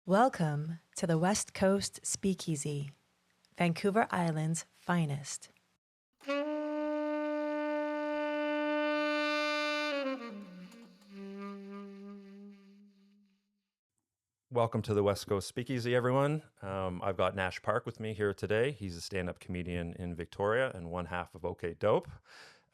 Welcome to the West Coast Speakeasy, Vancouver Island's finest. Welcome to the West Coast Speakeasy, everyone. I've got Nash Park with me here today. He's a stand-up comedian in Victoria and one half of OK Dope.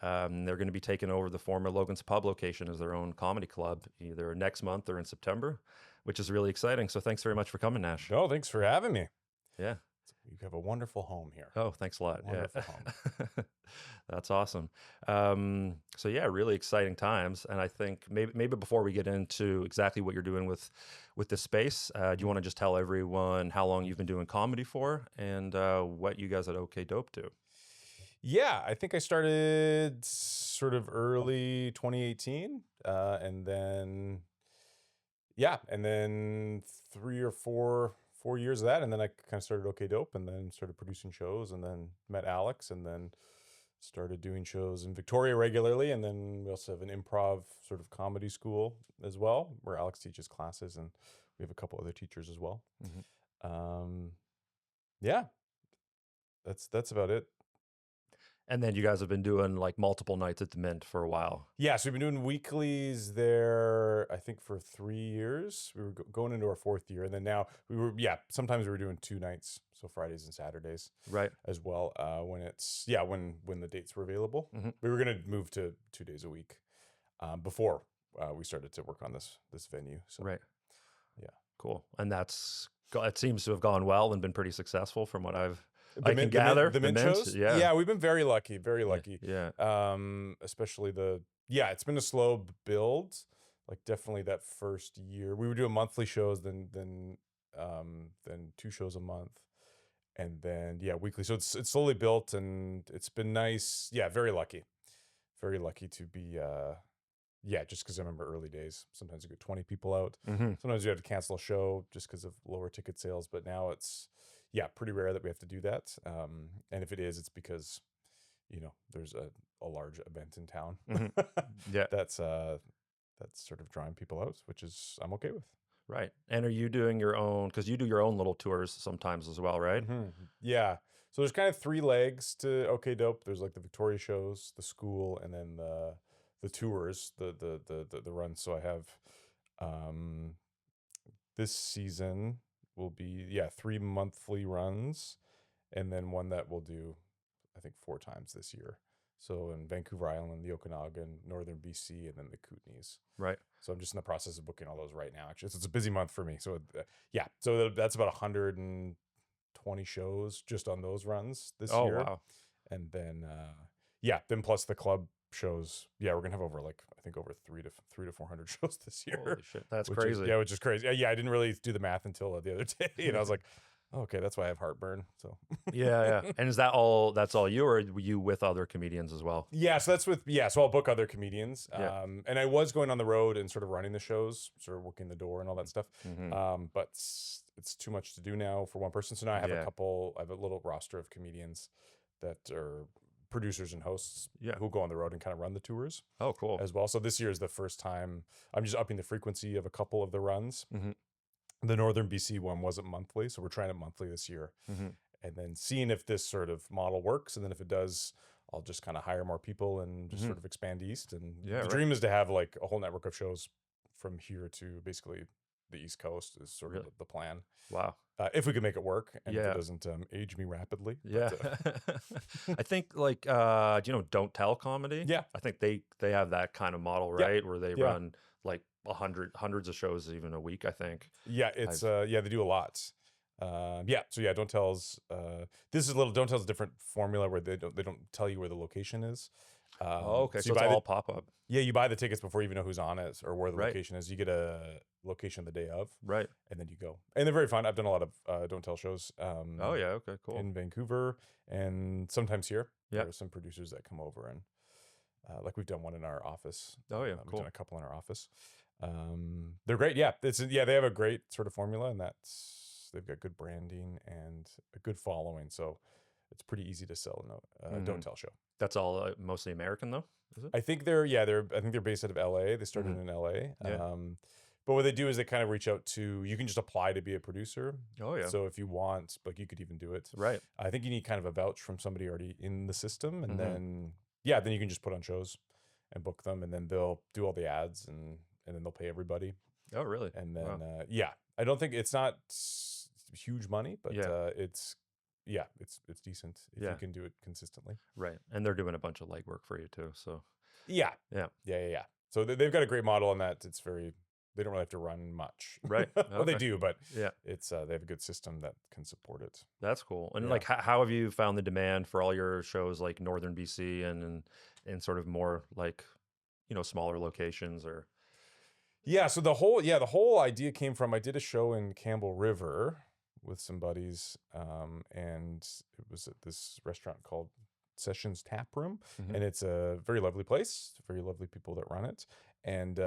They're going to be taking over the former Logan's Pub location as their own comedy club, either next month or in September, which is really exciting. So thanks very much for coming, Nash. No, thanks for having me. Yeah. You have a wonderful home here. Oh, thanks a lot. Wonderful home. That's awesome. So yeah, really exciting times. And I think maybe before we get into exactly what you're doing with this space, do you want to just tell everyone how long you've been doing comedy for and what you guys at OK Dope do? Yeah, I think I started sort of early 2018, and then 3 or 4 years of that, and then I kind of started OK Dope, and then started producing shows, and then met Alex, and then started doing shows in Victoria regularly, and then we also have an improv sort of comedy school as well, where Alex teaches classes, and we have a couple other teachers as well. Yeah, that's about it. And then you guys have been doing like multiple nights at the Mint for a while. Yeah, so we've been doing weeklies there, I think, for 3 years. We were going into our 4th year, and then now sometimes we were doing 2 nights, so Fridays and Saturdays, right, as well. When the dates were available, we were gonna move to 2 days a week before we started to work on this venue. So right, yeah, cool. And it seems to have gone well and been pretty successful from what I can gather. The Mint shows? Yeah, we've been very lucky. Yeah. Especially it's been a slow build. Like definitely that first year. We were doing monthly shows, then 2 shows a month. And then weekly. So it's slowly built and it's been nice. Yeah, very lucky. Very lucky to be just because I remember early days. Sometimes you get 20 people out. Sometimes you have to cancel a show just because of lower ticket sales. But now it's pretty rare that we have to do that. And if it is, it's because, there's a large event in town. Yeah. That's sort of drawing people out, which is I'm okay with. Right. And are you doing your own, because you do your own little tours sometimes as well, right? Yeah. So there's kind of 3 legs to OK Dope. There's like the Victoria shows, the school, and then the tours, the runs. So I have this season will be 3 monthly runs, and then one that we'll do I think 4 times this year. So in Vancouver Island, the Okanagan, Northern BC, and then the Kootenays. Right. So I'm just in the process of booking all those right now. Actually, so it's a busy month for me. So so that's about 120 shows just on those runs this year. Oh wow. And then then plus the club shows. Yeah, we're gonna have over over 300 to 400 shows this year. Holy shit, that's which crazy. Which is crazy. Yeah, I didn't really do the math until the other day, and I was like, okay, that's why I have heartburn. So yeah. And is that all? That's all you, or were you with other comedians as well? Yeah, so that's so I'll book other comedians. And I was going on the road and sort of running the shows, sort of working the door and all that stuff. But it's too much to do now for one person. So now I have I have a little roster of comedians that are producers and hosts who go on the road and kind of run the tours. Oh, cool. As well. So this year is the first time I'm just upping the frequency of a couple of the runs. The Northern BC one wasn't monthly, so we're trying it monthly this year. And then seeing if this sort of model works. And then if it does, I'll just kind of hire more people and just sort of expand east. And the dream is to have like a whole network of shows from here to basically the East Coast is sort of the plan. Wow. If we can make it work and if it doesn't age me rapidly. Yeah. I think like, Don't Tell Comedy. Yeah. I think they have that kind of model, right? Where they run like hundreds of shows even a week, I think. Yeah. It's, they do a lot. So Don't Tell's Don't Tell's a different formula where they don't tell you where the location is. Okay. So it's all pop up. Yeah, you buy the tickets before you even know who's on it or where the location is. You get a location the day of, right? And then you go, and they're very fun. I've done a lot of Don't Tell shows. Okay, cool. In Vancouver and sometimes here. Yeah, there are some producers that come over and like we've done one in our office. Oh yeah, we've done a couple in our office. They're great. Yeah, they have a great sort of formula, and they've got good branding and a good following. So it's pretty easy to sell a Don't Tell show. That's all mostly American though, is it? I think they're based out of LA. They started in LA. But what they do is they kind of reach out to, you can just apply to be a producer. Oh yeah. So if you want, like you could even do it. Right. I think you need kind of a vouch from somebody already in the system, and Mhm. then then you can just put on shows and book them, and then they'll do all the ads, and then they'll pay everybody. Oh really? And then Wow. I don't think it's not huge money, but Yeah. it's it's decent if Yeah. you can do it consistently. Right. And they're doing a bunch of legwork for you too. So Yeah, yeah. yeah. So they've got a great model on that. It's very, they don't really have to run much. Right. Well, they Okay. do, but Yeah. it's they have a good system that can support it. That's cool. And Yeah. like, how have you found the demand for all your shows, like Northern BC and sort of more like, smaller locations or? Yeah, so the whole idea came from, I did a show in Campbell River with some buddies, and it was at this restaurant called Sessions Tap Room, Mhm. and it's a very lovely place, very lovely people that run it, and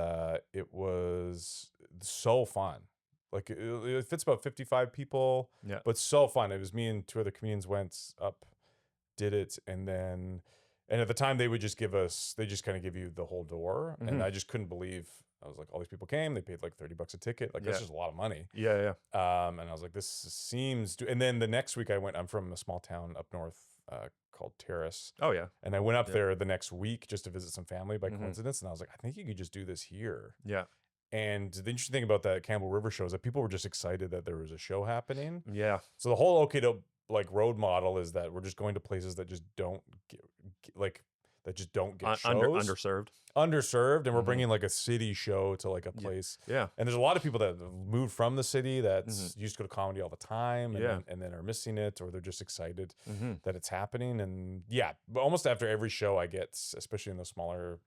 it was so fun. Like it fits about 55 people, Yeah. but so fun. It was me and two other comedians went up, did it, and at the time they just kind of give you the whole door, Mhm. and I just couldn't believe. I was like, all these people came, they paid like $30 a ticket, like that's Yeah. just a lot of money. Yeah. Yeah. And I was like, this seems and then the next week I'm from a small town up north called Terrace, Oh yeah. and I went up Yeah. there the next week just to visit some family by Mhm. coincidence, and I was like, I think you could just do this here. Yeah. And the interesting thing about that Campbell River show is that people were just excited that there was a show happening. Yeah. So the whole OK Dope like road model is that we're just going to places that just don't get shows, Underserved. underserved, and we're Mhm. bringing like a city show to like a Yeah. place. Yeah. And there's a lot of people that have moved from the city that Mhm. used to go to comedy all the time, and, Yeah. then are missing it, or they're just excited Hmm. that it's happening. And but almost after every show I get, especially in those smaller,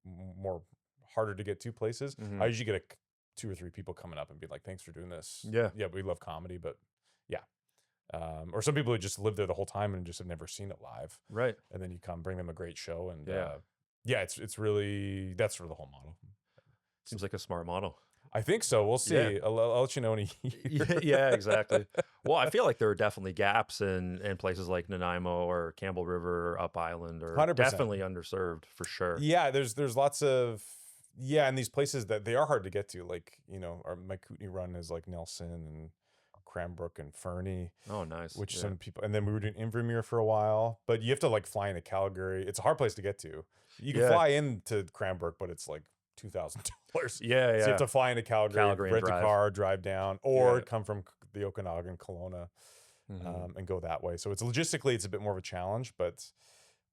more harder to get to places, Mhm. I usually get 2 or 3 people coming up and be like, thanks for doing this. Yeah. We love comedy, but yeah. Or some people who just live there the whole time and just have never seen it live, Right. and then you come bring them a great show, and Yeah. it's really, that's sort of the whole model. Seems like a smart model. I think so. We'll see. Yeah. I'll let you know in a year. Yeah, exactly. Well, I feel like there are definitely gaps in places like Nanaimo or Campbell River or Up Island, or 100%. definitely underserved for sure. Yeah, there's lots of and these places that they are hard to get to, like my Kootenai run is like Nelson and Cranbrook and Fernie, Oh, nice. which Yeah. some people, and then we were doing Invermere for a while, but you have to like fly into Calgary. It's a hard place to get to. You can Yeah. fly into Cranbrook, but it's like $2,000. Yeah, So you yeah. have to fly into Calgary and rent a drive. car, drive down, or Yeah. come from the Okanagan, Kelowna, Mhm. and go that way. So it's logistically, it's a bit more of a challenge, but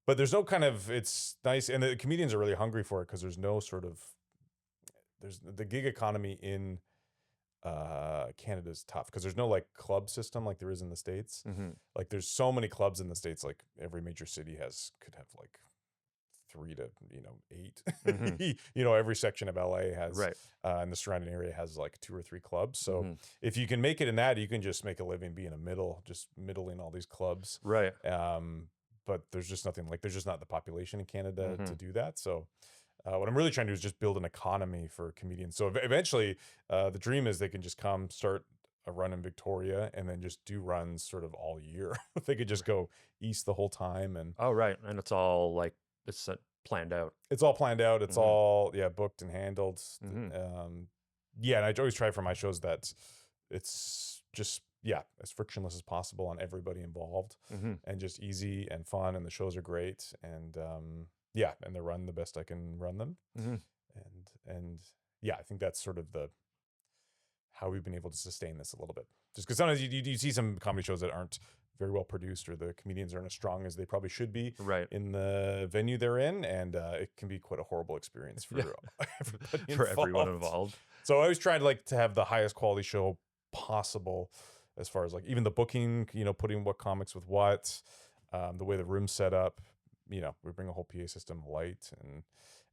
there's no kind of, it's nice, and the comedians are really hungry for it because there's no sort of, there's the gig economy in Canada's tough because there's no like club system like there is in the States. Mhm. Like there's so many clubs in the States, like every major city could have like 3 to 8. Mhm. Every section of LA has, Right. and the surrounding area has like 2 or 3 clubs. So Mhm. if you can make it in that, you can just make a living being just middling all these clubs. Right. But there's just nothing, like there's just not the population in Canada to Mhm. do that. So what I'm really trying to do is just build an economy for comedians. So eventually, the dream is they can just come start a run in Victoria and then just do runs sort of all year. They could just go east the whole time, and Oh, right. And it's all like planned out. it's all planned out. It's Mhm. all booked and handled. Mhm. And I always try for my shows that it's just as frictionless as possible on everybody involved, Mhm. and just easy and fun, and the shows are great, and and they're run the best I can run them. Mhm. And I think that's sort of how we've been able to sustain this a little bit. Just because sometimes you see some comedy shows that aren't very well produced, or the comedians aren't as strong as they probably should be Right. in the venue they're in, and it can be quite a horrible experience for everybody For everyone involved. So I always try to have the highest quality show possible, as far as like even the booking, putting what comics with what, the way the room's set up. We bring a whole PA system, light,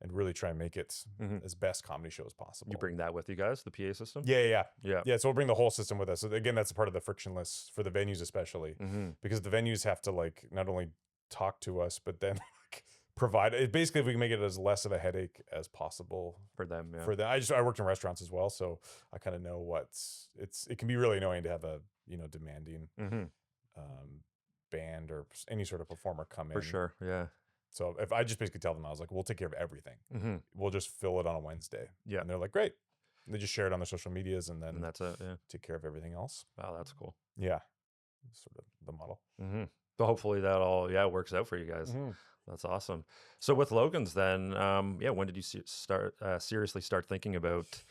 and really try and make it Mhm. as best comedy show as possible. You bring that with you guys, the PA system? Yeah. Yeah. So we'll bring the whole system with us. So again, that's a part of the frictionless for the venues, especially Mhm. because the venues have to like not only talk to us, but then provide it. Basically, if we can make it as less of a headache as possible For them, yeah. for them. I worked in restaurants as well, so I kind of know it can be really annoying to have a demanding Mhm. band or any sort of performer come For in. sure. Yeah. So if I just basically tell them, I was like, we'll take care of everything. Mhm. We'll just fill it on a Wednesday. Yeah. And they're like, great. They just share it on their social medias and then And that's it. Yeah. take care of everything else. Wow, that's cool. Yeah, sort of the model. Mm-hmm. So hopefully that all works out for you guys. Mm-hmm. That's awesome. So with Logan's then, when did you seriously start thinking about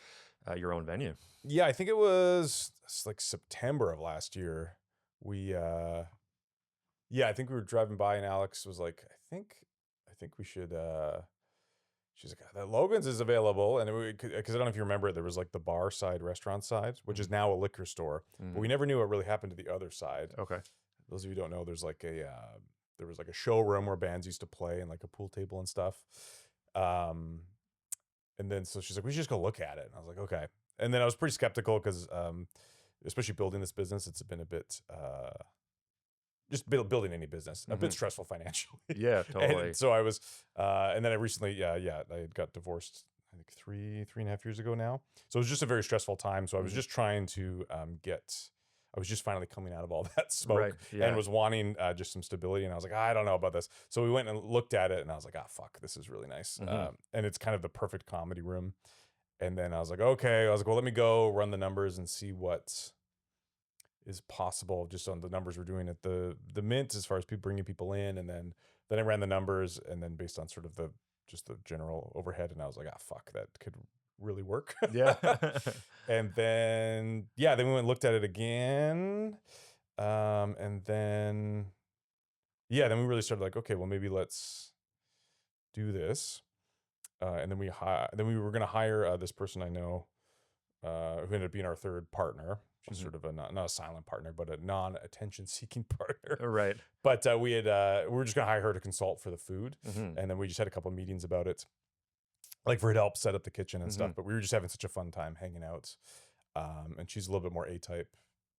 your own venue? Yeah, I think it was like September of last year. I think we were driving by and Alex was like, I think we should. She's like, that Logan's is available, and because I don't know if you remember, there was like the bar side, restaurant side, which is now a liquor store, but we never knew what really happened to the other side. Okay. Those of you who don't know, there was like a showroom where bands used to play and like a pool table and stuff. And then so she's like, we should just go look at it. And I was like, okay. And then I was pretty skeptical because, especially building this business, it's been a bit, just building any business, a bit stressful financially. Yeah, totally. And so I was, and then I recently, I had got divorced, I think 3.5 years ago now. So it was just a very stressful time. So I was just trying to I was just finally coming out of all that smoke and was wanting just some stability. And I was like, I don't know about this. So we went and looked at it and I was like, fuck, this is really nice. And it's kind of the perfect comedy room. And then I was like, okay. I was like, well, let me go run the numbers and see what is possible just on the numbers we're doing at the Mint as far as bringing people in. And then I ran the numbers and then based on sort of the general overhead. And I was like, fuck, that could really work. Yeah. And then we went and looked at it again. And then we really started like, okay, well maybe let's do this. And then we were going to hire this person I know who ended up being our third partner. She's sort of not a silent partner, but a non-attention seeking partner. Right. But we were just going to hire her to consult for the food. And then we just had a couple of meetings about it, like for her to help set up the kitchen and stuff. But we were just having such a fun time hanging out. And she's a little bit more A-type.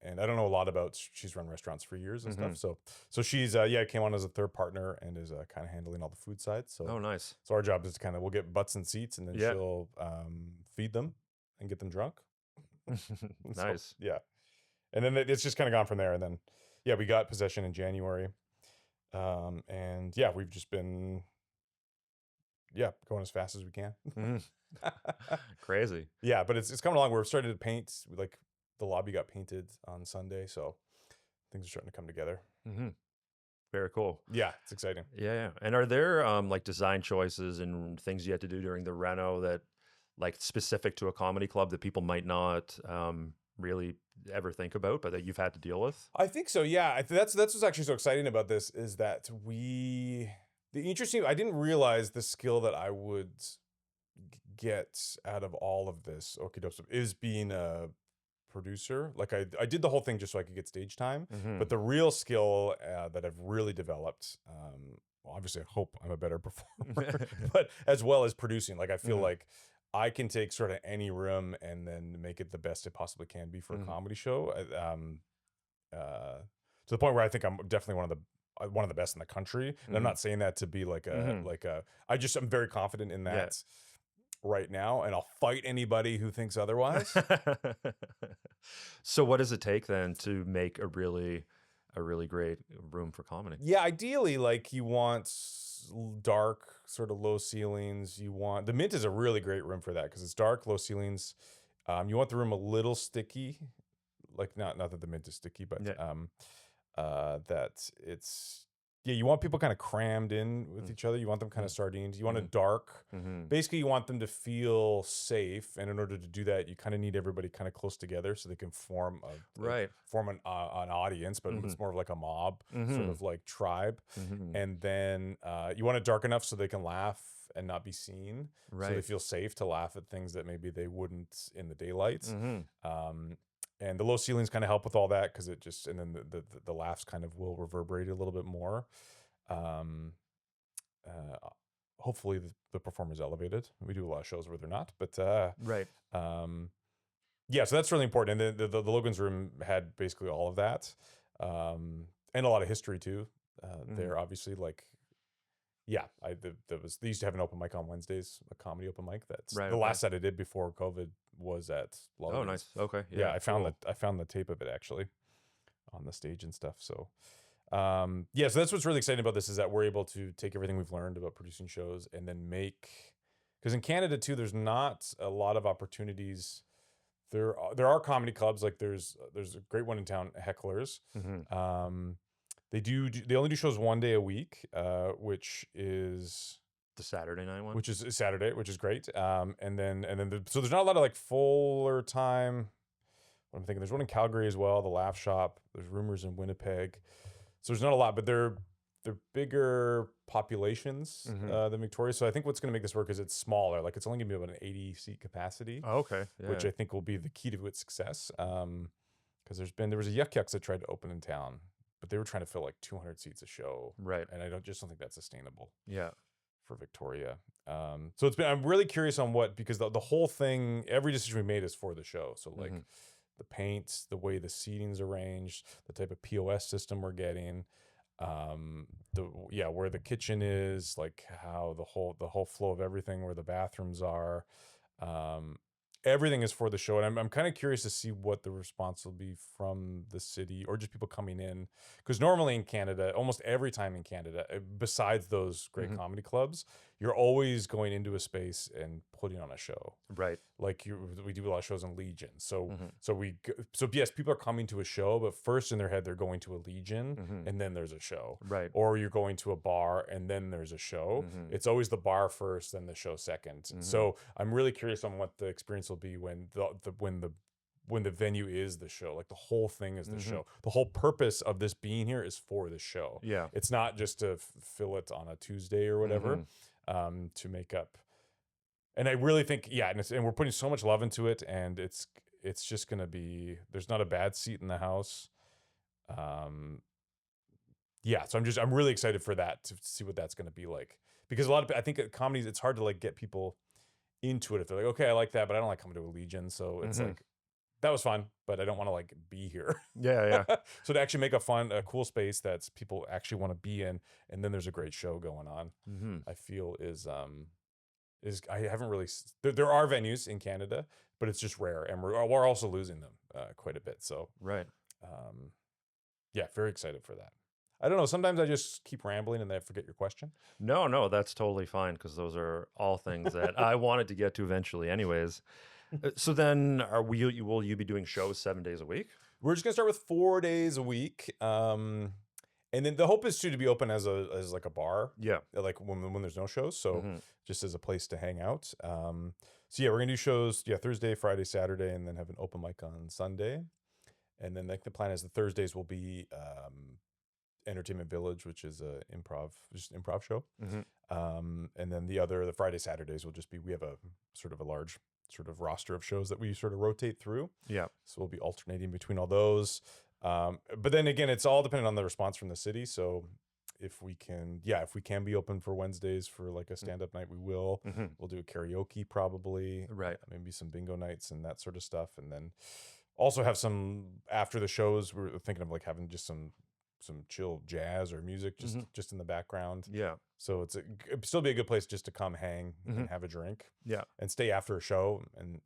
And I don't know a lot about, she's run restaurants for years and stuff. So she's, came on as a third partner and is kind of handling all the food side. So, oh, nice. So our job is to we'll get butts and seats and then she'll feed them and get them drunk. Nice. So, yeah. And then it's just kind of gone from there. And then, we got possession in January. And we've just been, going as fast as we can. Crazy. Yeah, but it's coming along. We're starting to paint, like the lobby got painted on Sunday. So things are starting to come together. Very cool. Yeah, it's exciting. Yeah. And are there like design choices and things you had to do during the reno that like specific to a comedy club that people might not really ever think about, but that you've had to deal with? I think so. Yeah. That's what's actually so exciting about this is that I didn't realize the skill that I would get out of all of this Okie Dope stuff is being a producer. Like I did the whole thing just so I could get stage time, but the real skill that I've really developed, obviously I hope I'm a better performer, but as well as producing, like I feel like I can take sort of any room and then make it the best it possibly can be for a comedy show. To the point where I think I'm definitely one of the best in the country. And I'm not saying that to be like I'm very confident in that right now. And I'll fight anybody who thinks otherwise. So what does it take then to make a really great room for comedy? Yeah. Ideally, like you want dark, sort of low ceilings. The Mint is a really great room for that because it's dark, low ceilings. You want the room a little sticky, like not that the Mint is sticky, but that it's you want people kind of crammed in with each other. You want them kind of sardines. You want it dark. Basically, you want them to feel safe, and in order to do that, you kind of need everybody kind of close together so they can form an audience, but it's more of like a mob, sort of like tribe. And then you want it dark enough so they can laugh and not be seen, so they feel safe to laugh at things that maybe they wouldn't in the daylight. And the low ceilings kind of help with all that because it just, and then the laughs kind of will reverberate a little bit more. Hopefully the performer's elevated. We do a lot of shows where they're not, but so that's really important. And the Logan's room had basically all of that, and a lot of history too. They're obviously like, they used to have an open mic on Wednesdays, a comedy open mic. That's the last set I did before COVID was at Logan's. Oh, nice. Okay. Yeah, I found the tape of it actually on the stage and stuff. So, so that's what's really exciting about this is that we're able to take everything we've learned about producing shows and then because in Canada too, there's not a lot of opportunities. There are comedy clubs, like there's a great one in town, Hecklers. They only do shows 1 day a week, which is The Saturday night one. which is Saturday, which is great. So there's not a lot of like fuller time. What I'm thinking, there's one in Calgary as well, the Laugh Shop. There's Rumors in Winnipeg. So there's not a lot, but they're bigger populations than Victoria. So I think what's going to make this work is it's smaller. Like it's only going to be about an 80 seat capacity. Oh, okay. Yeah. Which I think will be the key to its success. Because there was a Yuck Yucks that tried to open in town, but they were trying to fill like 200 seats a show. Right. And I don't think that's sustainable. Yeah. For Victoria. So I'm really curious on because the whole thing, every decision we made is for the show. So like the paint, the way the seating's arranged, the type of POS system we're getting, where the kitchen is, like how the whole flow of everything, where the bathrooms are, everything is for the show. And I'm kind of curious to see what the response will be from the city or just people coming in. Because normally in Canada, almost every time in Canada, besides those great comedy clubs, you're always going into a space and putting on a show. Right. Like we do a lot of shows in Legion. So yes, people are coming to a show, but first in their head, they're going to a Legion and then there's a show. Right. Or you're going to a bar and then there's a show. It's always the bar first, then the show second. So I'm really curious on what the experience will be when the venue is the show. Like the whole thing is the show. The whole purpose of this being here is for the show. Yeah. It's not just to fill it on a Tuesday or whatever to make up. And I really think, and we're putting so much love into it, and it's just going to be, there's not a bad seat in the house. So I'm really excited for that, to see what that's going to be like. Because I think at comedies, it's hard to like get people into it if they're like, okay, I like that, but I don't like coming to a Legion. So it's like, that was fun, but I don't want to like be here. Yeah. So to actually make a cool space that's people actually want to be in, and then there's a great show going on, I feel is I haven't really, there are venues in Canada, but it's just rare, and we're also losing them quite a bit. So Right. Very excited for that. I don't know. Sometimes I just keep rambling and then I forget your question. No, that's totally fine, because those are all things that I wanted to get to eventually anyways. So then will you be doing shows 7 days a week? We're just going to start with 4 days a week. And then the hope is to be open as like a bar. Yeah. Like when there's no shows. So just as a place to hang out. We're going to do shows, Thursday, Friday, Saturday, and then have an open mic on Sunday. And then like the plan is the Thursdays will be Entertainment Village, which is an improv show. And then the Friday, Saturdays will just be, we have a sort of a large sort of roster of shows that we sort of rotate through. Yeah. So we'll be alternating between all those. But then again, it's all dependent on the response from the city. So if we can be open for Wednesdays for like a stand-up night, we will. We'll do a karaoke probably. Right. Maybe some bingo nights and that sort of stuff. And then also have some, after the shows, we're thinking of like having just some chill jazz or music just in the background. Yeah. So it'd still be a good place just to come hang and have a drink. Yeah. And stay after a show and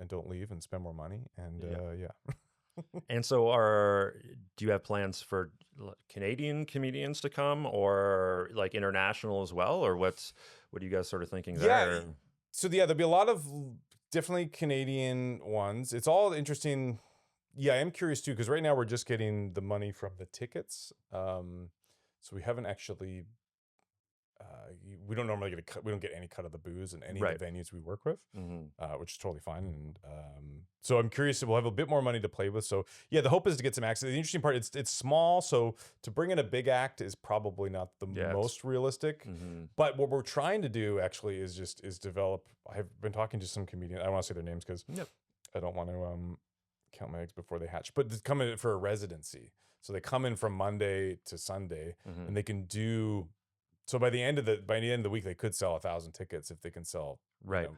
don't leave and spend more money. And And so do you have plans for Canadian comedians to come, or like international as well? Or what are you guys sort of thinking there? So there'll be a lot of definitely Canadian ones. It's all interesting. Yeah, I am curious too, because right now we're just getting the money from the tickets. So we haven't actually, we don't normally we don't get any cut of the booze in any of the venues we work with, which is totally fine. And so I'm curious, we'll have a bit more money to play with. So the hope is to get some access. The interesting part, it's small. So to bring in a big act is probably not the most realistic. But what we're trying to do actually is develop, I've been talking to some comedians, I don't want to say their names because I don't want to, count my eggs before they hatch, but they come in for a residency. So they come in from Monday to Sunday, and they can do. So by the end of the week, they could sell 1,000 tickets if they can sell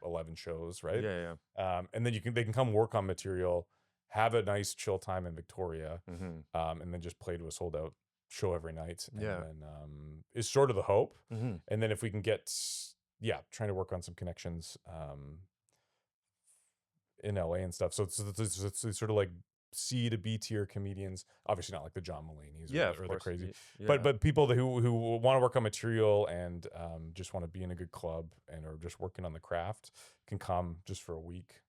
11 shows, right? Yeah. And then they can come work on material, have a nice chill time in Victoria, and then just play to a sold out show every night. And then is sort of the hope. And then if we can get, trying to work on some connections. In LA and stuff. So it's sort of like C to B tier comedians, obviously not like the John Mulaney's Yeah, or, of or the course. crazy, Yeah. but people who want to work on material and just want to be in a good club and are just working on the craft can come just for a week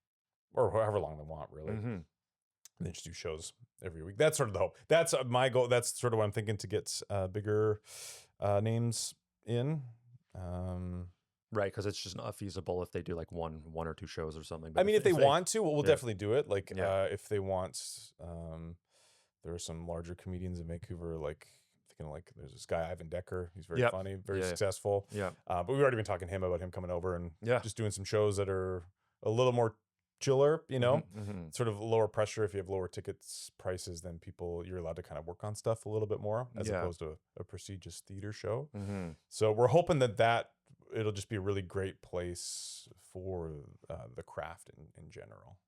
or however long they want, really. Mhm. And they just do shows every week. That's sort of the hope. That's my goal. That's sort of what I'm thinking, to get bigger names in. Right, because it's just not feasible if they do like one or two shows or something. I But mean, if they want to, we'll yeah. definitely do it. Like, Yeah. if they want, there are some larger comedians in Vancouver, like thinking like there's this guy Ivan Decker. He's very Yep. funny, very Yeah. successful. Yeah. But we've already been talking to him about him coming over and Yeah. just doing some shows that are a little more chiller, you know, Mhm. sort of lower pressure. If you have lower tickets prices, then you're allowed to kind of work on stuff a little bit more, as Yeah. opposed to a prestigious theater show. Mhm. So we're hoping that it'll just be a really great place for the craft in general.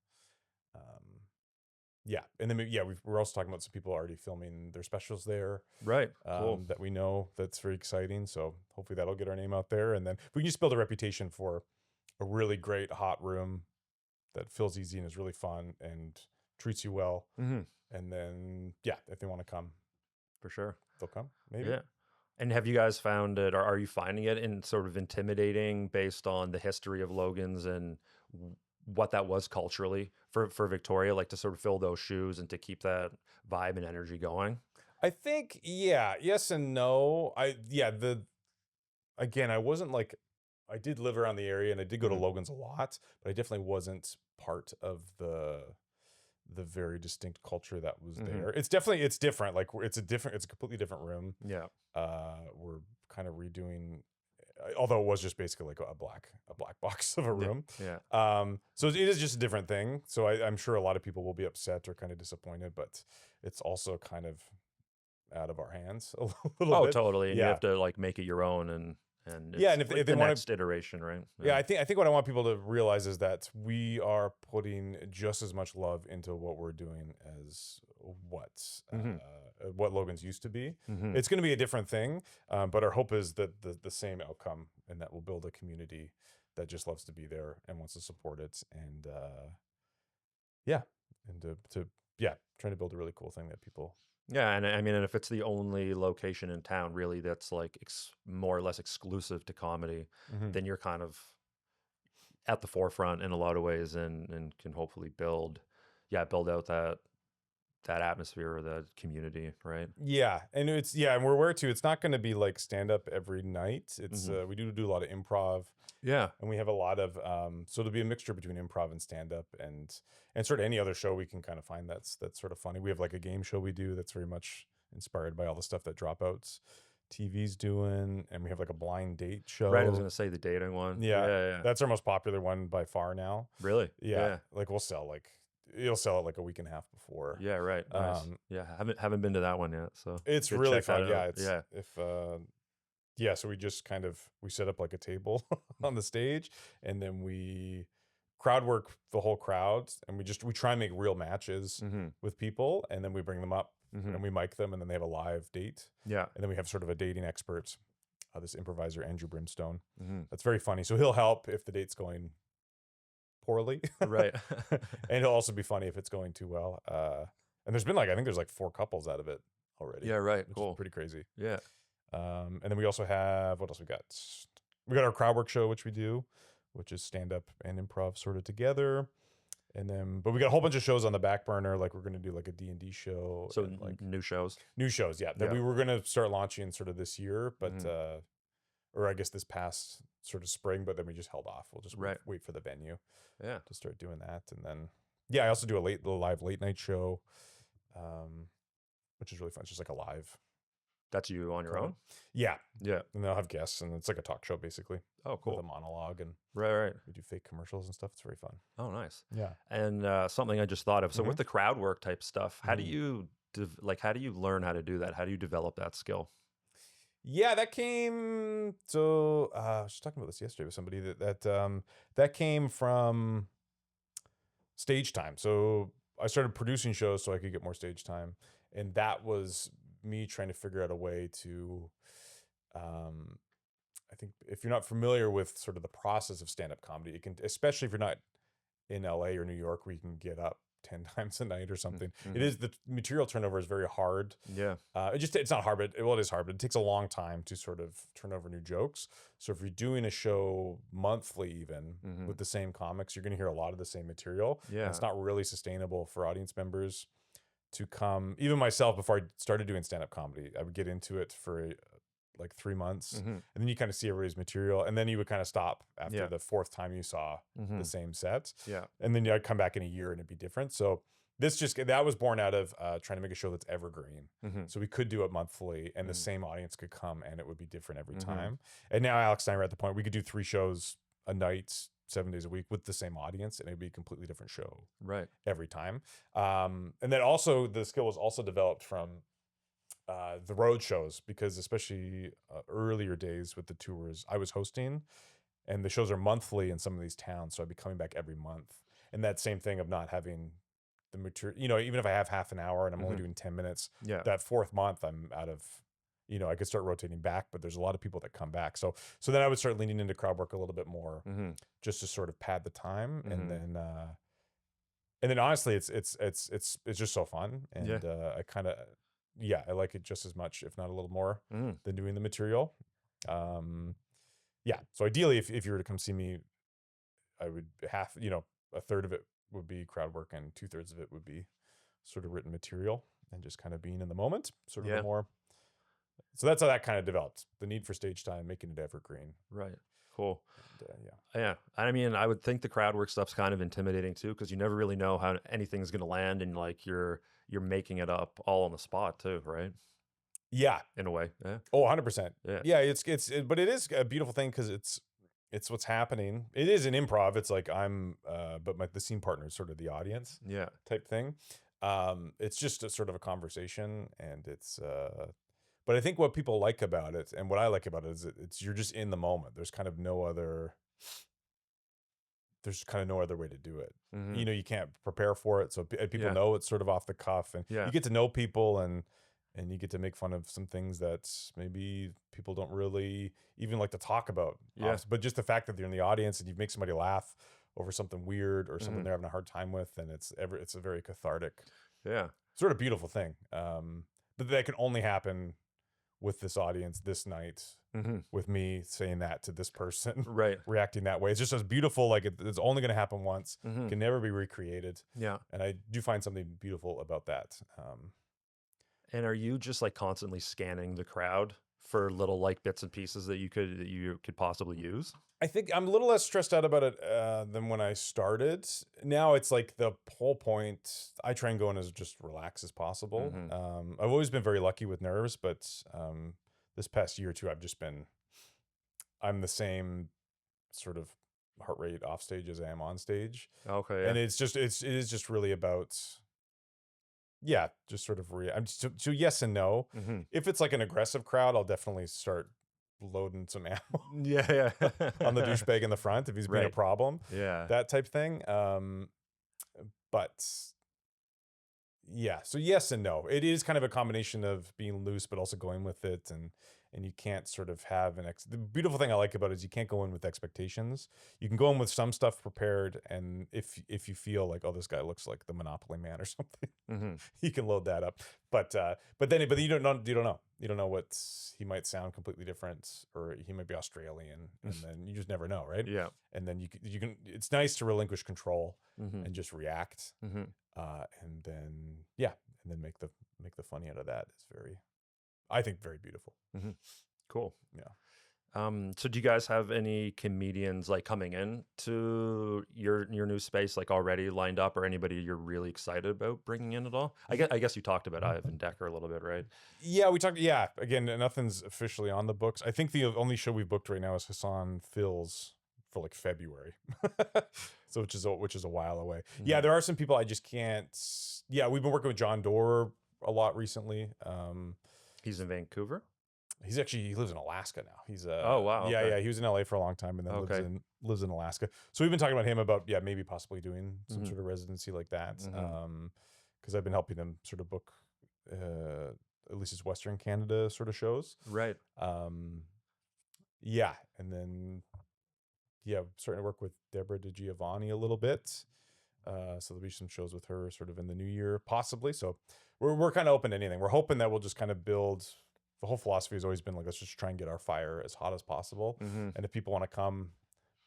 Yeah, and then we're also talking about some people already filming their specials there. Right. Cool. That we know, that's very exciting. So hopefully that'll get our name out there, and then we can just build a reputation for a really great hot room that feels easy and is really fun and treats you well. Mhm. And then if they want to come, For sure. they'll come. Maybe. Yeah. And have you guys found it, or are you finding it in sort of intimidating based on the history of Logan's and what that was culturally for Victoria, like to sort of fill those shoes and to keep that vibe and energy going? I think, yes and no. Again, I wasn't like, I did live around the area and I did go to Mhm. Logan's a lot, but I definitely wasn't part of the very distinct culture that was Mhm. there. It's different. Like, it's a completely different room. Yeah. We're kind of redoing, although it was just basically like a black box of a room. Yeah. So it is just a different thing. So I'm sure a lot of people will be upset or kind of disappointed, but it's also kind of out of our hands a little Oh, bit. totally. And you Yeah. have to like make it your own, and Yeah, it's and if like they the wanna- next iteration, right? Yeah, I think what I want people to realize is that we are putting just as much love into what we're doing as what Logan's used to be. Mhm. It's going to be a different thing, but our hope is that the same outcome, and that we'll build a community that just loves to be there and wants to support it, and trying to build a really cool thing that people. Yeah, and I mean, and if it's the only location in town, really, that's like more or less exclusive to comedy, then you're kind of at the forefront in a lot of ways, and can hopefully build out that atmosphere or that community, right? Yeah, and and we're aware too. It's not going to be like stand up every night. It's Mhm. we do a lot of improv. Yeah. And we have a lot of so there'll be a mixture between improv and stand up, and sort of any other show we can kind of find that's sort of funny. We have like a game show we do that's very much inspired by all the stuff that Dropouts TV's doing, and we have like a blind date show. Right, I was gonna say the dating one. Yeah. That's our most popular one by far now. Really? Yeah. Like you'll sell it like a week and a half before. Yeah, right. Nice. Yeah, haven't been to that one yet, so It's should really check that fun. Yeah, out. so we just we set up like a table on the stage, and then we crowd work the whole crowd, and we try and make real matches Mhm. with people, and then we bring them up Mhm. and we mic them, and then they have a live date. Yeah. And then we have sort of a dating expert, this improviser Andrew Brimstone. Mhm. That's very funny. So he'll help if the date's going poorly. Right. And he'll also be funny if it's going too well. And there's been I think there's like 4 couples out of it already. Yeah, right. Which Cool. is pretty crazy. Yeah. And then we also have, what else we got? We got our crowd work show, which we do, which is stand up and improv sort of together. And then, but we got a whole bunch of shows on the back burner. Like we're going to do like a D&D show. So and like new shows. new shows. Yeah. That Yeah. we were going to start launching sort of this year, but, Mhm. or I guess this past sort of spring, but then we just held off. We'll just Right. wait for the venue Yeah. to start doing that. And then, I also do a live late night show, which is really fun. It's just like a live. That's you on your Cool. own? Yeah. Yeah. And they'll have guests, and it's like a talk show basically. Oh, With cool. a monologue, and Right. we do fake commercials and stuff. It's very fun. Oh, nice. Yeah. And something I just thought of. So with the crowd work type stuff, how do Mhm. you how do you learn how to do that? How do you develop that skill? Yeah, that came. So I was just talking about this yesterday with somebody that came from stage time. So I started producing shows so I could get more stage time, and that was me trying to figure out a way to. I think if you're not familiar with sort of the process of stand-up comedy, it can, especially if you're not in LA or New York, where you can get up 10 times a night or something. Mhm. It is, the material turnover is very hard. Yeah. It's not hard, but it is hard, but it takes a long time to sort of turn over new jokes. So if you're doing a show monthly, even Mhm. with the same comics, you're going to hear a lot of the same material. And Yeah. it's not really sustainable for audience members to come. Even myself, before I started doing stand-up comedy, I would get into it for like 3 months, Mhm. and then you kind of see everybody's material, and then you would kind of stop after Yeah. the fourth time you saw Mhm. the same set, Yeah. and then I'd come back in a year and it'd be different. So that was born out of trying to make a show that's evergreen. Mhm. So we could do it monthly, and the Mhm. same audience could come, and it would be different every Mhm. time. And now Alex and I are at the point we could do 3 shows a night, 7 days a week with the same audience, and it'd be a completely different show Right. every time. And then also the skill was also developed from the road shows, because especially earlier days with the tours I was hosting, and the shows are monthly in some of these towns, so I'd be coming back every month. And that same thing of not having the material, even if I have half an hour and I'm only Mhm. doing 10 minutes, Yeah. that fourth month I'm out of, I could start rotating back, but there's a lot of people that come back. So then I would start leaning into crowd work a little bit more, Mhm. just to sort of pad the time. Mhm. And then honestly, it's just so fun. Yeah. And I kind of, I like it just as much, if not a little more, Mhm. than doing the material. Yeah. So ideally, if you were to come see me, I would a third of it would be crowd work, and 2/3 of it would be sort of written material, and just kind of being in the moment, sort of Yeah. a more. So that's how that kind of developed. The need for stage time, making it evergreen. Right. Cool. And, yeah. Yeah. I mean, I would think the crowd work stuff's kind of intimidating too, because you never really know how anything's going to land, and like you're making it up all on the spot too, right? Yeah. In a way. Yeah. Oh, 100%. Yeah. Yeah, but it is a beautiful thing, because it's what's happening. It is an improv. It's like but the scene partner is sort of the audience Yeah. type thing. It's just a sort of a conversation, and but I think what people like about it, and what I like about it, is it's you're just in the moment. There's kind of no other way to do it. Mhm. You can't prepare for it, so people Yeah. know it's sort of off the cuff, and Yeah. you get to know people, and you get to make fun of some things that maybe people don't really even like to talk about. Yeah. But just the fact that they're in the audience and you make somebody laugh over something weird or something Mhm. they're having a hard time with, and it's a very cathartic, Yeah. sort of beautiful thing. But that can only happen with this audience this night, Mhm. with me saying that to this person, Right. reacting that way. It's just as beautiful. Like it's only going to happen once, Mhm. can never be recreated. Yeah. And I do find something beautiful about that. And are you just like constantly scanning the crowd for little like bits and pieces that you could possibly use? I think I'm a little less stressed out about it than when I started. Now it's like the whole point. I try and go in as just relaxed as possible. Mhm. I've always been very lucky with nerves, but this past year or two, I'm the same sort of heart rate off stage as I am on stage, Okay. and Yeah. it is just really about, just sort of I'm so yes and no. Mhm. If it's like an aggressive crowd, I'll definitely start loading some ammo Yeah. Yeah. on the douchebag in the front if he's being a Right. problem, Yeah. that type thing. But yeah, so yes and no. It is kind of a combination of being loose, but also going with it, and you can't sort of have the beautiful thing I like about it is you can't go in with expectations. You can go in with some stuff prepared, and if you feel like, oh, this guy looks like the Monopoly Man or something, Mhm. you can load that up. But you don't know what he might sound completely different, or he might be Australian, and then you just never know, right? Yeah. And then you can it's nice to relinquish control Mhm. and just react, Mhm. and then make the funny out of that is I think very beautiful. Mhm. Cool. Yeah. So do you guys have any comedians like coming in to your new space like already lined up, or anybody you're really excited about bringing in at all? I guess you talked about Ivan Decker a little bit, right? Yeah, we talked. Yeah, again, nothing's officially on the books. I think the only show we've booked right now is Hassan Phil's for like February, so which is a while away. Yeah, Mhm. there are some people I just can't. Yeah, we've been working with John Doerr a lot recently. He's in Vancouver. He lives in Alaska now. Oh, wow, okay. yeah. He was in LA for a long time, and then Okay. lives in Alaska. So we've been talking about him about maybe possibly doing some Mhm. sort of residency like that. Mhm. Because I've been helping him sort of book at least his Western Canada sort of shows. Right. Yeah, and then starting to work with Deborah DiGiovanni a little bit. So there'll be some shows with her sort of in the new year, possibly. So we're kind of open to anything. We're hoping that we'll just kind of build. The whole philosophy has always been like, let's just try and get our fire as hot as possible. Mm-hmm. And if people want to come,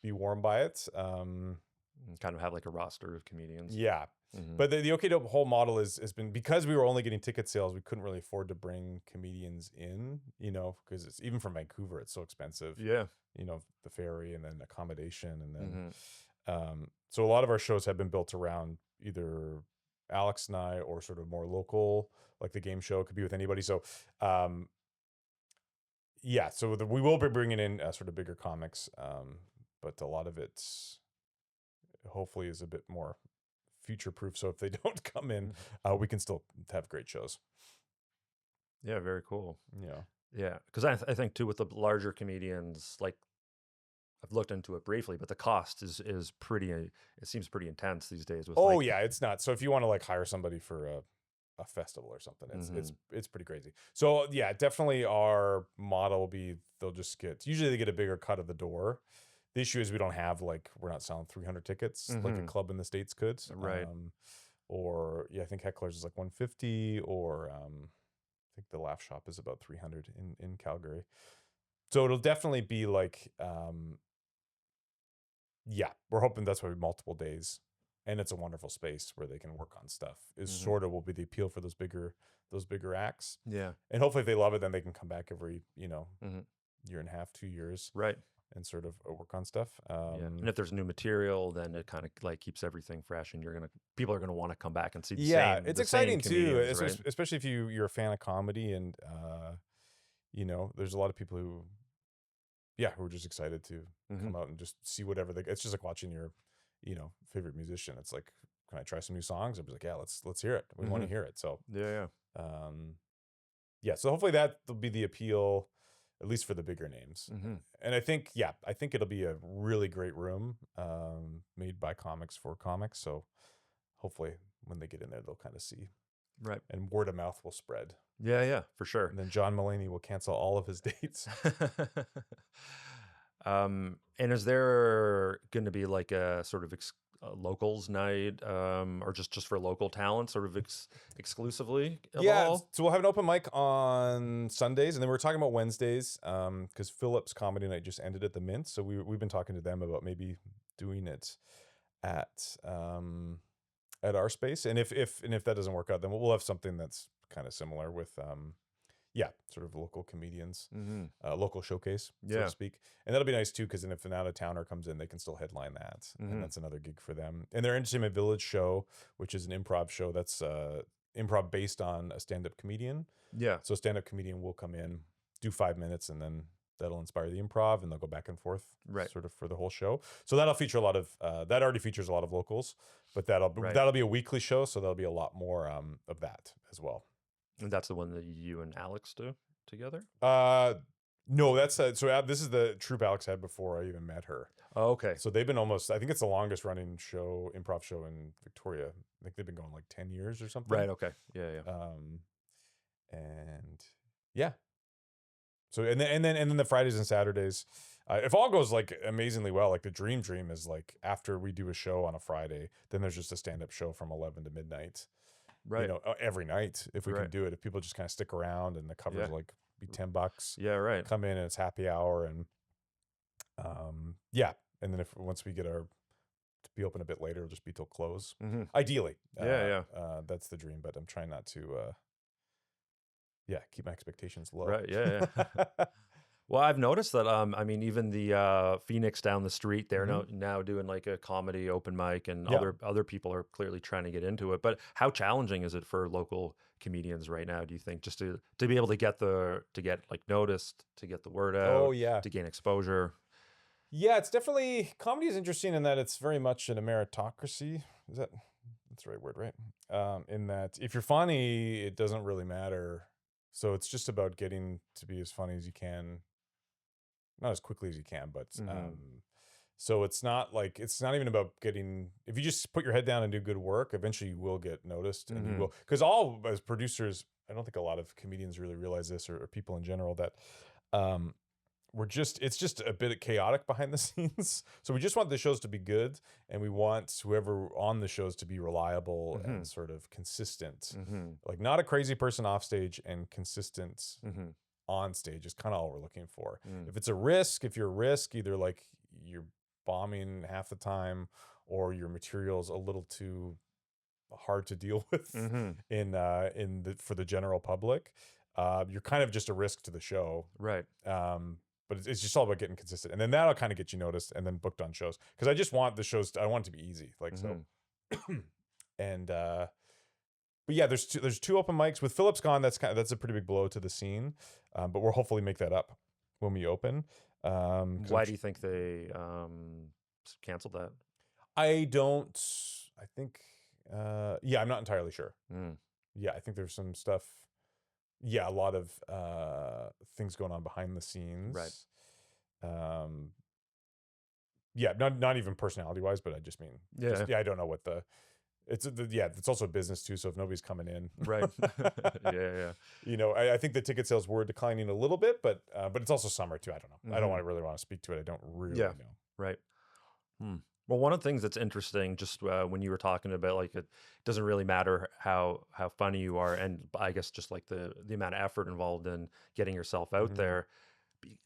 be warm by it. Kind of have like a roster of comedians. Yeah. Mm-hmm. But the OK Dope whole model has been, because we were only getting ticket sales, we couldn't really afford to bring comedians in, because it's even from Vancouver, it's so expensive. Yeah. The ferry and then accommodation. And then, Mm-hmm. so a lot of our shows have been built around either Alex and I or sort of more local, like the game show could be with anybody. So, yeah, so we will be bringing in sort of bigger comics, but a lot of it hopefully is a bit more future proof. So if they don't come in, we can still have great shows. Yeah, very cool. Yeah. Yeah, because I think too with the larger comedians, like I've looked into it briefly, but the cost is pretty. It seems pretty intense these days. With Yeah, it's not. So if you want to like hire somebody for a festival or something, it's pretty crazy. So yeah, definitely our model will be usually they get a bigger cut of the door. The issue is we don't have we're not selling 300 tickets like a club in the States could. Right. I think Heckler's is like 150, or I think the Laugh Shop is about 300 in Calgary. So it'll definitely be like, we're hoping that's why we multiple days, and it's a wonderful space where they can work on stuff. Sort of will be the appeal for those bigger acts. Yeah. And hopefully if they love it, then they can come back every, year and a half, 2 years. Right. And sort of work on stuff. And if there's new material, then it kind of like keeps everything fresh, and people are gonna want to come back and see the same. It's the exciting same too, right? especially if you're a fan of comedy, and there's a lot of people who are just excited to come out and just see whatever it's just like watching your favorite musician. It's like, can I try some new songs? I'll be like, yeah, let's hear it. We want to hear it. So so hopefully that will be the appeal, at least for the bigger names. And I think it'll be a really great room, made by comics for comics. So hopefully when they get in there, they'll kind of see. Right. And word of mouth will spread. Yeah, for sure. And then John Mulaney will cancel all of his dates. And is there going to be like a sort of locals night, or just for local talent, sort of exclusively? So we'll have an open mic on Sundays, and then we're talking about Wednesdays, because Philip's comedy night just ended at the Mint. So we've been talking to them about maybe doing it at our space. And if that doesn't work out, then we'll have something that's kind of similar with sort of local comedians, local showcase, so to speak. And that'll be nice too, because then if an out-of-towner comes in, they can still headline that, and that's another gig for them. And their Entertainment Village show, which is an improv show, that's improv based on a stand-up comedian. Yeah. So a stand-up comedian will come in, do 5 minutes, and then that'll inspire the improv, and they'll go back and forth, sort of for the whole show. So that'll feature a lot of that already features a lot of locals, but that'll be a weekly show, so there'll be a lot more of that as well. And that's the one that you and Alex do together? No, that's this is the troupe Alex had before I even met her. Oh, okay. So they've been I think it's the longest running improv show in Victoria. I think they've been going like 10 years or something. Right. Okay. Yeah. And yeah. So and then the Fridays and Saturdays, if all goes like amazingly well, like the dream is like after we do a show on a Friday, then there's just a stand-up show from 11 to midnight. Right. Every night, if we can do it, if people just kind of stick around, and the covers like be $10. Yeah. Right. Come in and it's happy hour, and and then once we get to be open a bit later, it'll just be till close. Ideally. That's the dream, but I'm trying not to keep my expectations low. Right. Yeah. Well, I've noticed that, even the Phoenix down the street, they're now doing like a comedy open mic, and other people are clearly trying to get into it. But how challenging is it for local comedians right now, do you think, just to be able to get like noticed, to get the word out, to gain exposure? Yeah, it's definitely, comedy is interesting in that it's very much an meritocracy. That's the right word, right? In that if you're funny, it doesn't really matter. So it's just about getting to be as funny as you can. Not as quickly as you can, but so it's not even about getting, if you just put your head down and do good work, eventually you will get noticed, and you will, because as producers, I don't think a lot of comedians really realize this, or people in general, that it's just a bit chaotic behind the scenes. So we just want the shows to be good, and we want whoever on the shows to be reliable and sort of consistent. Like not a crazy person off stage, and consistent on stage is kind of all we're looking for. If it's a risk, if you're a risk, either like you're bombing half the time, or your material's a little too hard to deal with for the general public, you're kind of just a risk to the show. Right. But it's just all about getting consistent, and then that'll kind of get you noticed and then booked on shows. Because I just want the shows. I want it to be easy, like so. And but yeah, there's two open mics with Phillips gone. That's a pretty big blow to the scene. But we'll hopefully make that up when we open. Why do you think they canceled that? I think. Yeah, I'm not entirely sure. Yeah, I think there's some stuff. Yeah, a lot of things going on behind the scenes. Right. Yeah, not even personality wise, but I just mean, I don't know what it's also a business too. So if nobody's coming in, right. Yeah. You know, I think the ticket sales were declining a little bit, but it's also summer too. I don't know. I don't really want to speak to it. I don't really know. Right. Well, one of the things that's interesting, just when you were talking about, like, it doesn't really matter how funny you are, and I guess just like the amount of effort involved in getting yourself out there.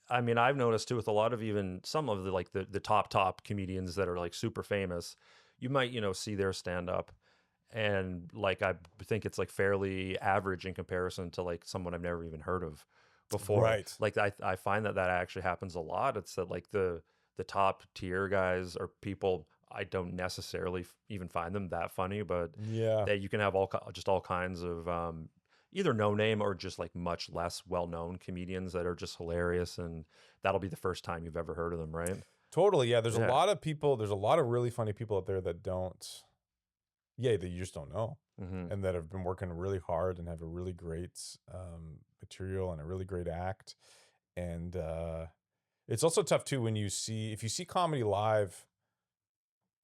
I mean, I've noticed too with a lot of even some of the top comedians that are like super famous, you might see their stand up, and like I think it's like fairly average in comparison to like someone I've never even heard of before. Right. Like I find that actually happens a lot. It's that like the top tier guys or people, I don't necessarily even find them that funny, but that you can have all kinds of either no name or just like much less well-known comedians that are just hilarious, and that'll be the first time you've ever heard of them, right? Totally. Yeah. There's a lot of people. There's a lot of really funny people out there that that you just don't know, and that have been working really hard and have a really great material and a really great act, and it's also tough too when if you see comedy live,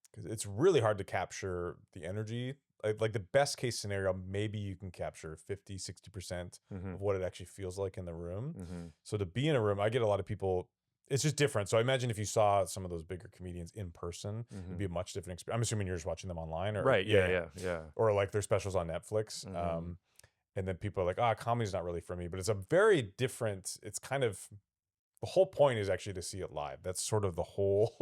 because it's really hard to capture the energy. Like the best case scenario, maybe you can capture 50-60% of what it actually feels like in the room. So to be in a room, I get a lot of people, it's just different. So I imagine if you saw some of those bigger comedians in person, it'd be a much different experience. I'm assuming you're just watching them online, or right. Yeah. Or like their specials on Netflix. And then people are like, comedy's not really for me, but it's a very different, it's kind of, the whole point is actually to see it live. That's sort of the whole,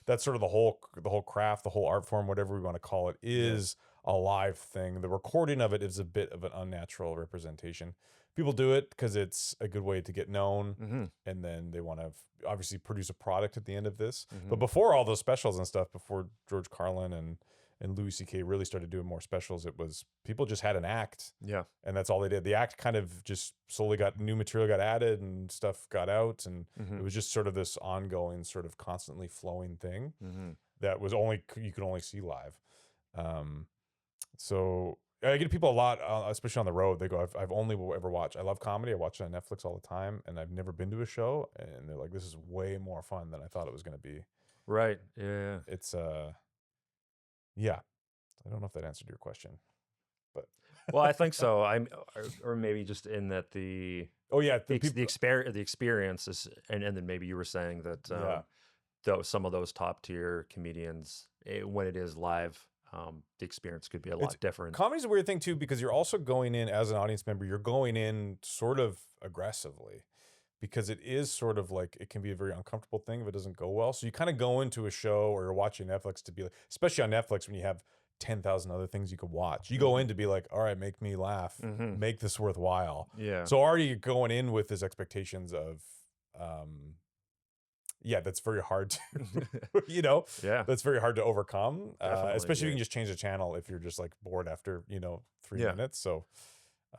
that's sort of the whole craft, the whole art form, whatever we want to call it, is a live thing. The recording of it is a bit of an unnatural representation. People do it because it's a good way to get known, and then they want to obviously produce a product at the end of this. But before all those specials and stuff, before George Carlin and Louis C.K. really started doing more specials, it was people just had an act. Yeah. And that's all they did. The act kind of just slowly new material got added and stuff got out. And it was just sort of this ongoing, sort of constantly flowing thing that was you could only see live. So I get people a lot, especially on the road. They go, I've only ever watched, I love comedy. I watch it on Netflix all the time, and I've never been to a show. And they're like, this is way more fun than I thought it was going to be. Right. Yeah. It's, yeah, I don't know if that answered your question, but well, I think so. Or maybe just in that the experience is, and then maybe you were saying that some of those top tier comedians, when it is live, the experience could be a lot different. Comedy's a weird thing too, because you're also going in as an audience member. You're going in sort of aggressively, because it is sort of like, it can be a very uncomfortable thing if it doesn't go well. So you kind of go into a show, or you're watching Netflix, to be like, especially on Netflix when you have 10,000 other things you could watch. You go in to be like, all right, make me laugh, make this worthwhile. Yeah. So already you're going in with these expectations of, that's very hard to, that's very hard to overcome. Especially if you can just change the channel if you're just like bored after, 3 minutes. So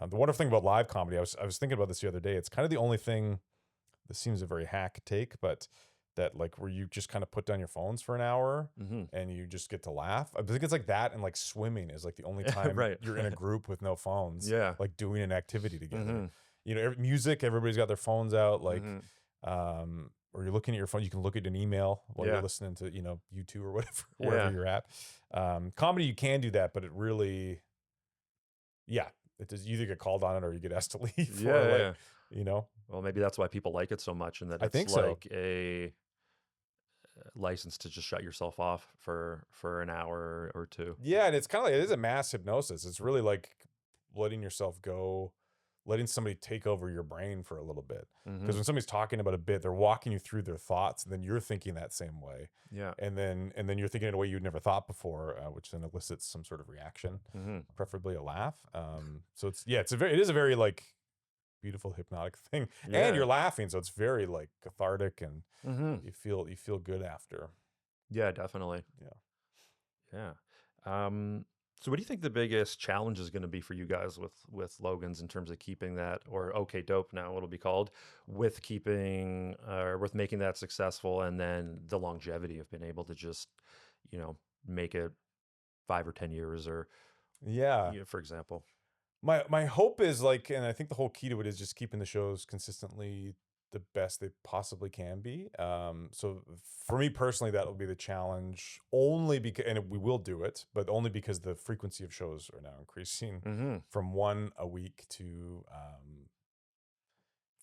the wonderful thing about live comedy, I was thinking about this the other day. It's kind of the only thing, this seems a very hack take, but that like where you just kind of put down your phones for an hour and you just get to laugh. I think it's like that, and like swimming is like the only time you're in a group with no phones, like doing an activity together. Music, everybody's got their phones out, like or you're looking at your phone, you can look at an email while you're listening to YouTube or whatever, wherever you're at. Comedy, you can do that, but it really it does, you either get called on it or you get asked to leave. Yeah, Or like, yeah. you know, Well, maybe that's why people like it so much, and that I it's think so. like a license to just shut yourself off for an hour or two. Yeah, and it's kind of like, it is a mass hypnosis. It's really like letting yourself go, letting somebody take over your brain for a little bit. Because when somebody's talking about a bit, they're walking you through their thoughts, and then you're thinking that same way. Yeah. And then you're thinking in a way you'd never thought before, which then elicits some sort of reaction, preferably a laugh. So it is a very like beautiful hypnotic thing, and you're laughing, so it's very like cathartic, and you feel good after. Yeah, definitely. Yeah. So what do you think the biggest challenge is going to be for you guys with Logan's in terms of keeping that, or OK Dope now it'll be called, with keeping with making that successful, and then the longevity of being able to just, make it 5 or 10 years, or for example. My hope is like, and I think the whole key to it is just keeping the shows consistently the best they possibly can be. So for me personally, that will be the challenge, only because, and we will do it, but only because the frequency of shows are now increasing from 1 a week to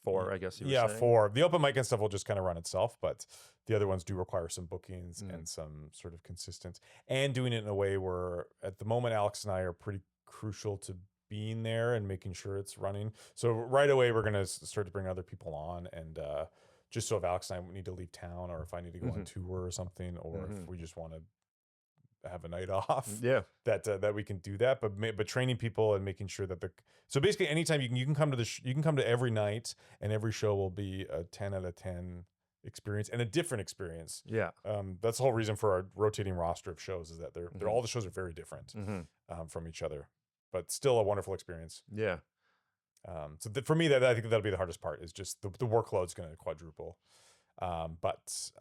4, I guess you were saying. 4. The open mic and stuff will just kind of run itself, but the other ones do require some bookings and some sort of consistency, and doing it in a way where at the moment Alex and I are pretty crucial to being there and making sure it's running. So right away we're going to start to bring other people on, and just so if Alex and I need to leave town, or if I need to go on tour or something, or if we just want to have a night off, that we can do that. But training people and making sure that so basically anytime you can come to you can come to every night, and every show will be a 10 out of 10 experience, and a different experience. That's the whole reason for our rotating roster of shows, is that they're all the shows are very different from each other, but still a wonderful experience. So for me, I think that'll be the hardest part, is just the workload's going to quadruple. But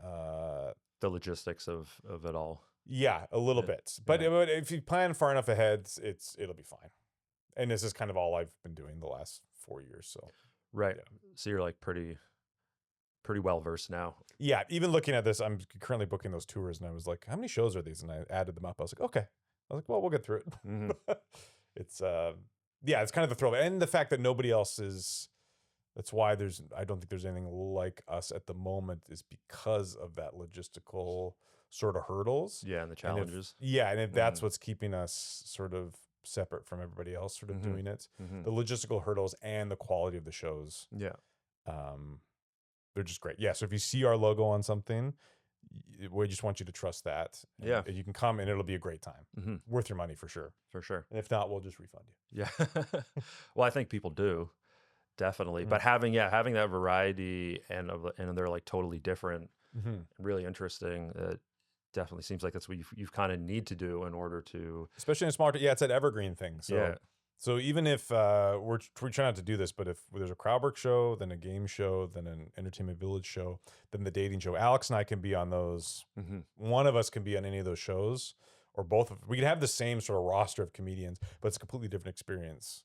the logistics of it all. Yeah, a little bit. But if you plan far enough ahead, it'll be fine. And this is kind of all I've been doing the last 4 years. So So you're like pretty well versed now. Yeah, even looking at this, I'm currently booking those tours, and I was like, how many shows are these? And I added them up. I was like, okay. I was like, well, we'll get through it. It's it's kind of the thrill, and the fact that nobody else is. That's why I don't think there's anything like us at the moment, is because of that logistical sort of hurdles. And the challenges. And if that's what's keeping us sort of separate from everybody else sort of doing it, the logistical hurdles and the quality of the shows. They're just great. So if you see our logo on something, we just want you to trust that. And you can come, and it'll be a great time. Worth your money for sure. And if not, we'll just refund you. Well, I think people do. Definitely. But having that variety, and they're like totally different, really interesting. It definitely seems like that's what you've kind of need to do in order to, especially in small. It's that evergreen thing. So even if we're trying not to do this, but if there's a crowd work show, then a game show, then an entertainment village show, then the dating show, Alex and I can be on those. One of us can be on any of those shows, or both. We can have the same sort of roster of comedians, but it's a completely different experience.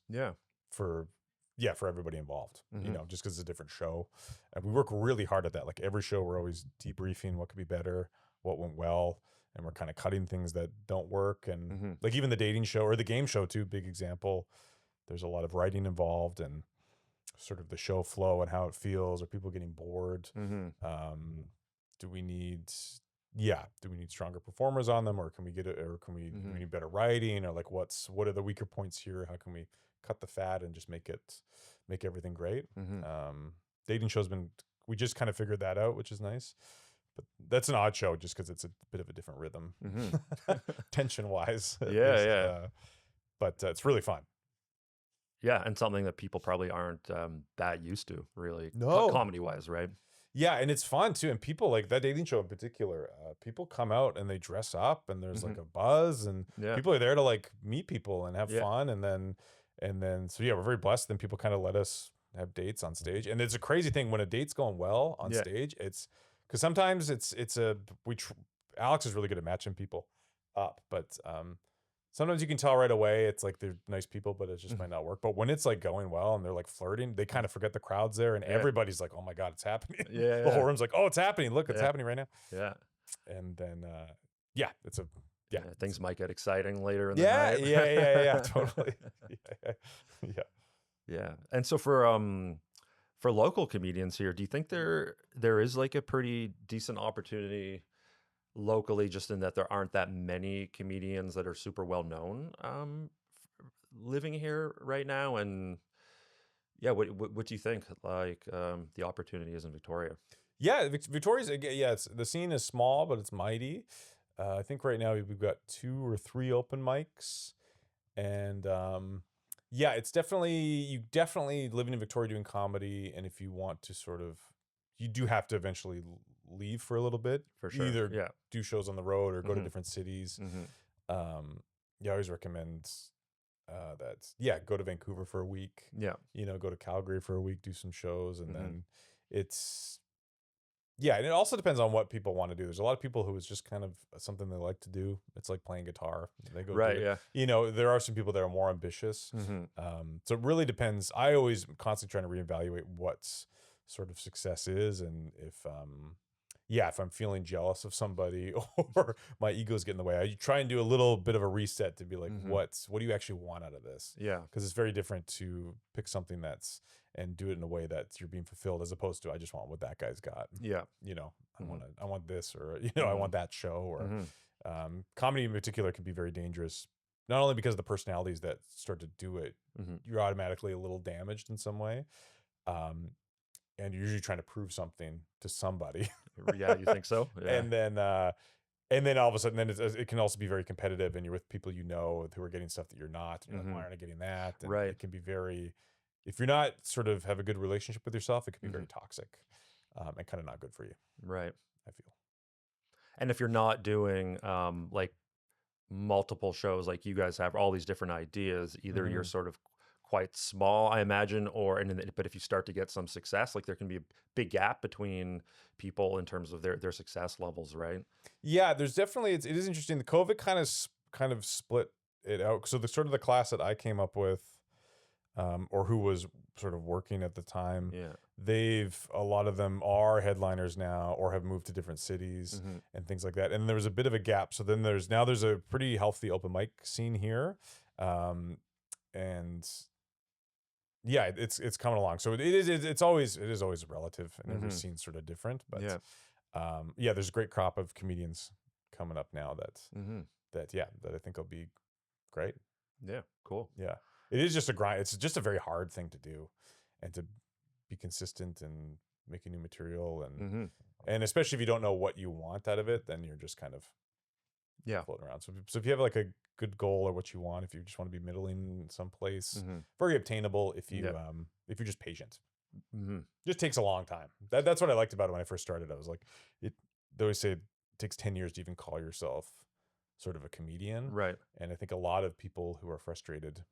For everybody involved, just because it's a different show. And we work really hard at that. Like every show, we're always debriefing what could be better, what went well, and we're kind of cutting things that don't work. And like even the dating show or the game show too, big example, there's a lot of writing involved, and sort of the show flow and how it feels. Are people getting bored? Do we need stronger performers on them, or can we do we need better writing, or like what are the weaker points here? How can we cut the fat and just make everything great? Dating show's we just kind of figured that out, which is nice. But that's an odd show just because it's a bit of a different rhythm, tension wise. But it's really fun. And something that people probably aren't that used to, really, comedy wise, right? And it's fun too. And people like that dating show in particular, people come out and they dress up, and there's like a buzz, and people are there to like meet people and have fun. And then so we're very blessed. Then people kind of let us have dates on stage. And it's a crazy thing when a date's going well on stage. It's because sometimes Alex is really good at matching people up, but sometimes you can tell right away it's like they're nice people, but it just might not work. But when it's like going well and they're like flirting, they kind of forget the crowd's there, and everybody's like, oh my God, it's happening. The whole room's like, oh, it's happening. Look, it's happening right now. And then, Yeah. Things might get exciting later in the Yeah, night. yeah, totally. Yeah. Yeah. And so for local comedians here, do you think there is like a pretty decent opportunity locally, just in that there aren't that many comedians that are super well known living here right now? And yeah, what do you think like the opportunity is in Victoria? Yeah, Victoria's, yeah, the scene is small, but it's mighty. I think right now we've got 2 or 3 open mics, and yeah, it's definitely, you definitely living in Victoria doing comedy, and if you want to sort of, you do have to eventually leave for a little bit. For You sure. either Yeah. do shows on the road or go to Mhm. different cities. Mhm. Yeah, I always recommend that. Yeah, go to Vancouver for a week. Yeah. Go to Calgary for a week, do some shows, and Mhm. then it's, yeah, and it also depends on what people want to do. There's a lot of people who it's just kind of something they like to do. It's like playing guitar. They go Right. do Yeah. it. There are some people that are more ambitious. Mhm. So it really depends. I always constantly trying to reevaluate what sort of success is, and if I'm feeling jealous of somebody or my ego's getting in the way, I try and do a little bit of a reset to be like, Mhm. what do you actually want out of this? Yeah. Because it's very different to pick something and do it in a way that you're being fulfilled, as opposed to, I just want what that guy's got. Yeah. I want this, or I Mhm. want that show, or Mhm. comedy in particular can be very dangerous, not only because of the personalities that start to do it. Mhm. You're automatically a little damaged in some way, um, and you're usually trying to prove something to somebody. Yeah. You think so? Yeah. And then all of a sudden, then it can also be very competitive, and you're with people who are getting stuff that you're not, and you're like, why Mhm. aren't I getting that? And Right. it can be very, if you're not sort of have a good relationship with yourself, it can be very toxic, and kind of not good for you, Right. I feel. And if you're not doing like multiple shows, like you guys have all these different ideas, either you're Mhm. sort of quite small, I imagine, but if you start to get some success, like there can be a big gap between people in terms of their success levels, right? Yeah, there's definitely, it is interesting. The COVID kind of split it out. So the sort of the class that I came up with, or who was sort of working at the time, Yeah. a lot of them are headliners now or have moved to different cities Mhm. and things like that. And there was a bit of a gap. So then there's a pretty healthy open mic scene here. And yeah, it's coming along. So it's always relative, and every Mhm. scene's sort of different. But Yeah. yeah, there's a great crop of comedians coming up now Mhm. that I think will be great. Yeah. Cool. Yeah. It is just a grind. It's just a very hard thing to do, and to be consistent and making new material, Mhm. and especially if you don't know what you want out of it, then you're just kind of Yeah. floating around. So if you have like a good goal or what you want, if you just want to be middling in some place, Mhm. very obtainable if Yeah. if you're just patient. Mhm. Just takes a long time. That's what I liked about it when I first started. I was like, they always say it takes 10 years to even call yourself sort of a comedian. Right. And I think a lot of people who are frustrated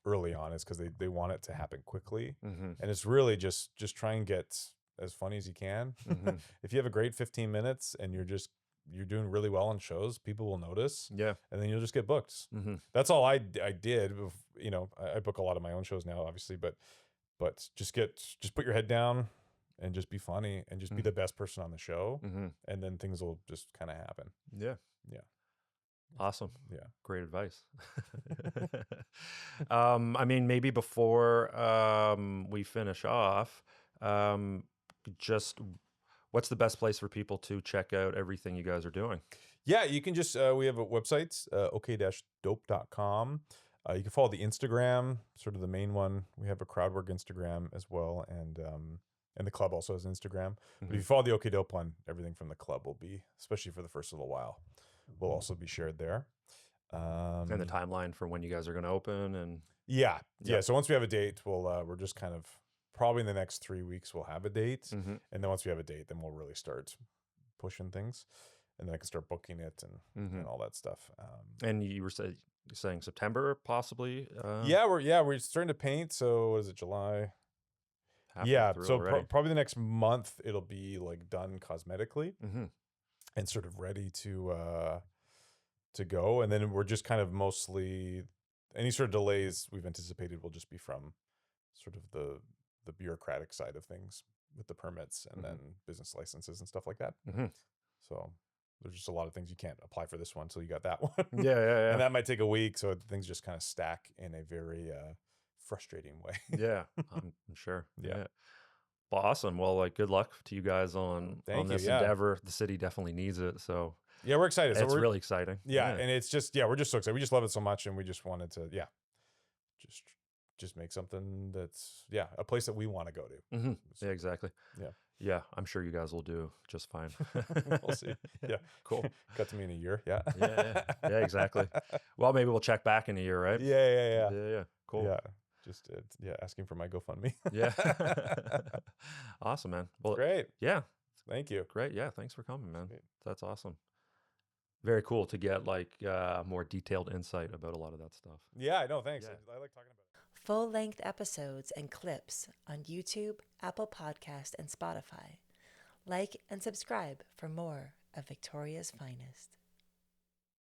early on is because they want it to happen quickly. Mhm. And it's really just try and get as funny as you can. Mhm. If you have a great 15 minutes and you're doing really well on shows, people will notice, Yeah. and then you'll just get booked. Mhm. That's all I did. I book a lot of my own shows now, obviously, but just put your head down and just be funny and just be Mhm. the best person on the show, Mhm. and then things will just kind of happen. Yeah. Yeah. Awesome. Yeah. Great advice. I mean, maybe before we finish off, um, just what's the best place for people to check out everything you guys are doing? Yeah, you can just we have a website, ok-dope.com. You can follow the Instagram, sort of the main one. We have a Crowdwork Instagram as well, and the club also has Instagram. But if you follow the OK Dope one, everything from the club will be, especially for the first little while, will also be shared there. And the timeline for when you guys are going to open, and Yeah. Yep. So once we have a date, we're just kind of, probably in the next 3 weeks we'll have a date, Mhm. and then once we have a date, then we'll really start pushing things, and then I can start booking it and all that stuff. And you were saying September possibly. We're starting to paint. So what is it, July? Halfway Yeah. through So already. probably the next month it'll be like done cosmetically Mm-hmm. and sort of ready to go, and then we're just kind of mostly, any sort of delays we've anticipated will just be from sort of the bureaucratic side of things with the permits and then business licenses and stuff like that. Mm-hmm. So there's just a lot of things you can't apply for this one until you got that one. Yeah. And that might take a week. So things just kind of stack in a very frustrating way. Yeah, I'm sure. Yeah. Yeah. Well, awesome. Well, like, good luck to you guys on Thank you, this yeah. endeavor. The city definitely needs it. So Yeah, we're excited. So it's we're really exciting. yeah, and it's just we're just so excited. We just love it so much, and we just wanted to just make something that's a place that we want to go to. Mm-hmm. So, Yeah, exactly. Yeah, I'm sure you guys will do just fine. we'll see. Yeah, Cool. Cut to me in a year. Yeah. Yeah, exactly. Well, maybe we'll check back in a year, right? Yeah. Cool. Yeah. Just asking for my GoFundMe. Yeah. Awesome, man. Well, Great. yeah, Thank you. great. Yeah, thanks for coming, man. Sweet. That's awesome. Very cool to get like more detailed insight about a lot of that stuff. Yeah, I know. Thanks. Yeah. I like talking about it. Full-length episodes and clips on YouTube, Apple Podcast, and Spotify. Like and subscribe for more of Victoria's finest.